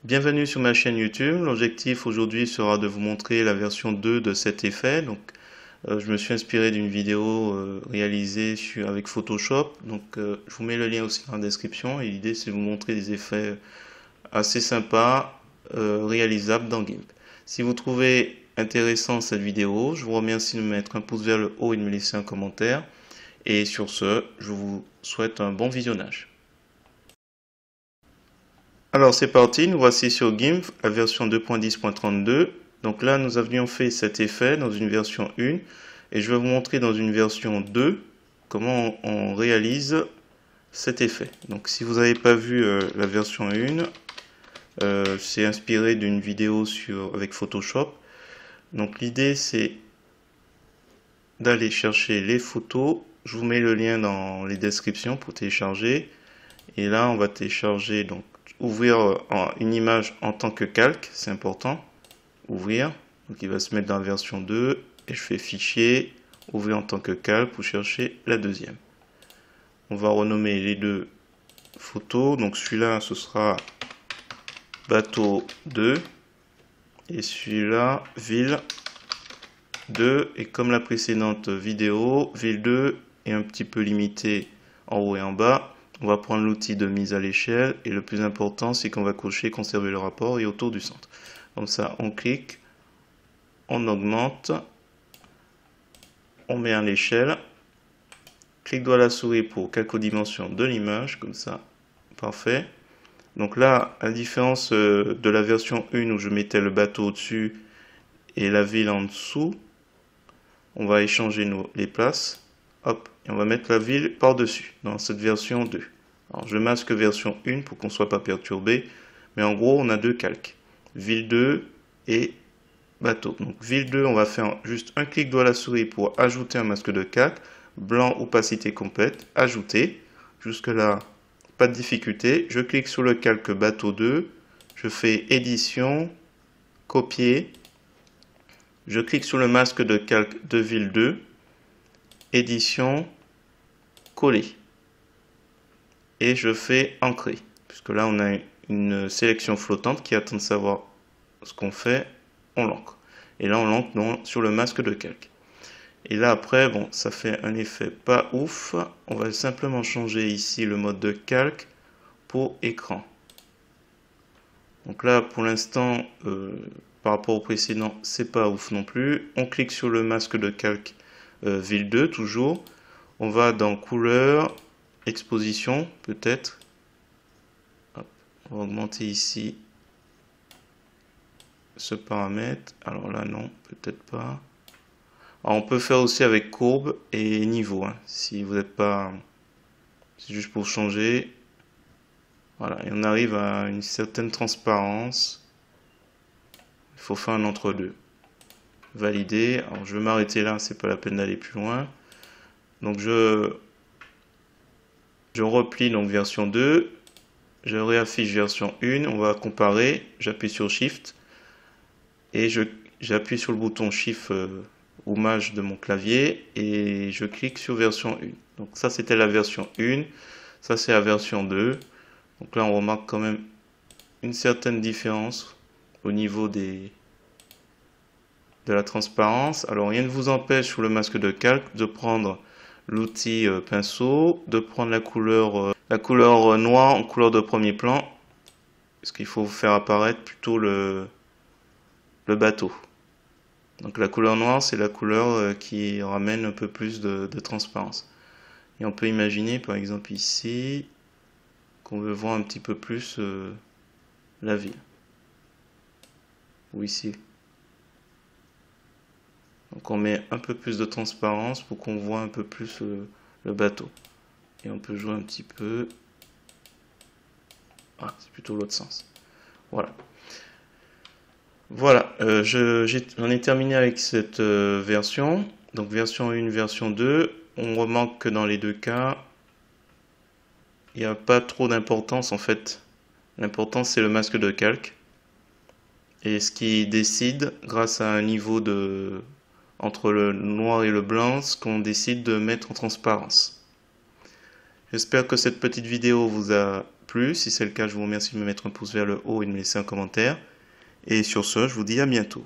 Bienvenue sur ma chaîne YouTube. L'objectif aujourd'hui sera de vous montrer la version 2 de cet effet. Je me suis inspiré d'une vidéo réalisée avec Photoshop. Je vous mets le lien aussi dans la description. Et l'idée, c'est de vous montrer des effets assez sympas, réalisables dans GIMP. Si vous trouvez intéressant cette vidéo, je vous remercie de me mettre un pouce vers le haut et de me laisser un commentaire. Et sur ce, je vous souhaite un bon visionnage. Alors c'est parti, nous voici sur GIMP, la version 2.10.32. Donc là, nous avions fait cet effet dans une version 1 et je vais vous montrer dans une version 2 comment on réalise cet effet. Donc si vous n'avez pas vu la version 1, c'est inspiré d'une vidéo avec Photoshop. Donc l'idée c'est d'aller chercher les photos. Je vous mets le lien dans les descriptions pour télécharger. Et là, on va télécharger, donc ouvrir une image en tant que calque, c'est important. Ouvrir, donc il va se mettre dans la version 2. Et je fais fichier, ouvrir en tant que calque pour chercher la deuxième. On va renommer les deux photos. Donc celui-là, ce sera bateau 2. Et celui-là, ville 2. Et comme la précédente vidéo, ville 2 est un petit peu limité en haut et en bas. On va prendre l'outil de mise à l'échelle et le plus important, c'est qu'on va cocher conserver le rapport et autour du centre. Comme ça, on clique, on augmente, on met à l'échelle, clic droit à la souris pour calque aux dimensions de l'image, comme ça, parfait. Donc là, à la différence de la version 1 où je mettais le bateau au-dessus et la ville en dessous, on va échanger les places. Hop, et on va mettre la ville par-dessus dans cette version 2. Alors je masque version 1 pour qu'on ne soit pas perturbé, mais en gros on a deux calques, ville 2 et bateau. Donc ville 2, on va faire juste un clic droit à la souris pour ajouter un masque de calque, blanc opacité complète, ajouter. Jusque là, pas de difficulté. Je clique sur le calque bateau 2, je fais édition, copier, je clique sur le masque de calque de ville 2, édition, coller. Et je fais ancrer, puisque là on a une sélection flottante qui attend de savoir ce qu'on fait, on l'ancre. Et là on l'ancre sur le masque de calque. Et là après, bon, ça fait un effet pas ouf. On va simplement changer ici le mode de calque pour écran. Donc là pour l'instant, par rapport au précédent, c'est pas ouf non plus. On clique sur le masque de calque ville 2 toujours. On va dans couleur, exposition peut-être. On va augmenter ici ce paramètre. Alors là non, peut-être pas. Alors on peut faire aussi avec courbe et niveau. Si vous n'êtes pas... C'est juste pour changer. Voilà, et on arrive à une certaine transparence. Il faut faire un entre-deux. Valider. Alors je vais m'arrêter là, c'est pas la peine d'aller plus loin. Donc je replie donc version 2. Je réaffiche version 1. On va comparer. J'appuie sur Shift. Et j'appuie sur le bouton Shift ou Maj de mon clavier. Et je clique sur version 1. Donc ça c'était la version 1. Ça c'est la version 2. Donc là on remarque quand même une certaine différence au niveau de la transparence. Alors rien ne vous empêche sur le masque de calque de prendre l'outil pinceau, de prendre la couleur noire en couleur de premier plan, parce qu'il faut faire apparaître plutôt le bateau. Donc la couleur noire, c'est la couleur qui ramène un peu plus de transparence. Et on peut imaginer par exemple ici qu'on veut voir un petit peu plus la ville. Ou ici. Donc on met un peu plus de transparence pour qu'on voit un peu plus le bateau. Et on peut jouer un petit peu. Ah, c'est plutôt l'autre sens. Voilà. Voilà, j'en ai terminé avec cette version. Donc version 1, version 2. On remarque que dans les deux cas, il n'y a pas trop d'importance en fait. L'important c'est le masque de calque. Et ce qui décide, grâce à un niveau entre le noir et le blanc, ce qu'on décide de mettre en transparence. J'espère que cette petite vidéo vous a plu. Si c'est le cas, je vous remercie de me mettre un pouce vers le haut et de me laisser un commentaire. Et sur ce, je vous dis à bientôt.